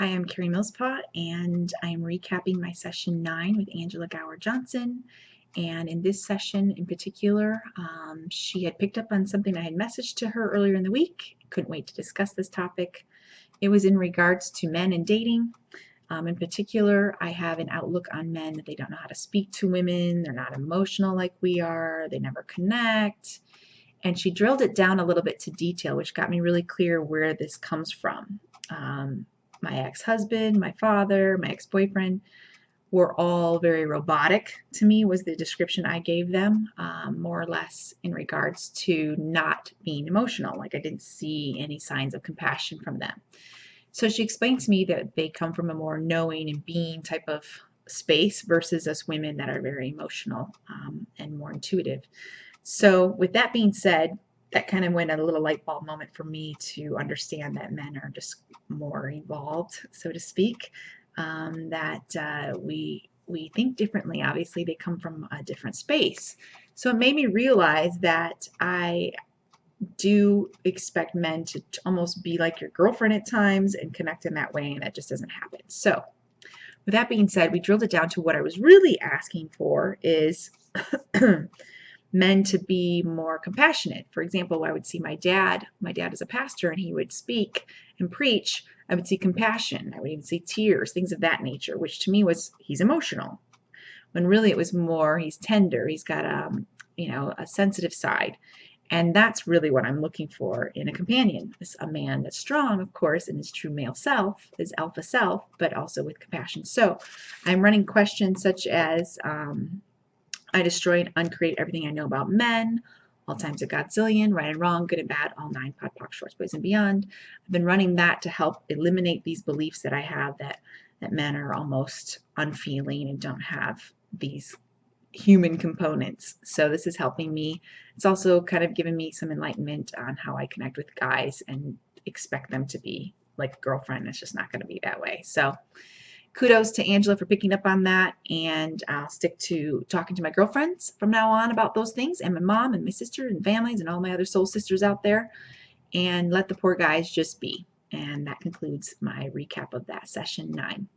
Hi, I'm Carrie Millspaw, and I'm recapping my session 9 with Angela Gower Johnson. And in this session in particular, she had picked up on something I had messaged to her earlier in the week. Couldn't wait to discuss this topic. It was in regards to men and dating. In particular, I have an outlook on men that they don't know how to speak to women, they're not emotional like we are, they never connect. And she drilled it down a little bit to detail, which got me really clear where this comes from. My ex-husband, my father, my ex-boyfriend were all very robotic to me, was the description I gave them, more or less in regards to not being emotional. Like I didn't see any signs of compassion from them. So she explained to me that they come from a more knowing and being type of space versus us women that are very emotional and more intuitive. So with that being said, that kind of went a little light bulb moment for me to understand that men are just more evolved, so to speak. That we think differently. Obviously, they come from a different space. So it made me realize that I do expect men to almost be like your girlfriend at times and connect in that way, and that just doesn't happen. So with that being said, we drilled it down to what I was really asking for is men to be more compassionate. For example, I would see my dad. My dad is a pastor, and he would speak and preach. I would see compassion. I would even see tears, things of that nature, which to me was he's emotional. When really it was more he's tender. He's got a sensitive side. And that's really what I'm looking for in a companion. Is a man that's strong, of course, in his true male self, his alpha self, but also with compassion. So I'm running questions such as I destroy and uncreate everything I know about men, all times a godzillion, right and wrong, good and bad, all nine, pod, poc, shorts, boys, and beyond. I've been running that to help eliminate these beliefs that I have that men are almost unfeeling and don't have these human components. So this is helping me. It's also kind of given me some enlightenment on how I connect with guys and expect them to be like a girlfriend. It's just not going to be that way. So kudos to Angela for picking up on that, and I'll stick to talking to my girlfriends from now on about those things, and my mom and my sister and families and all my other soul sisters out there, and let the poor guys just be. And that concludes my recap of that session 9.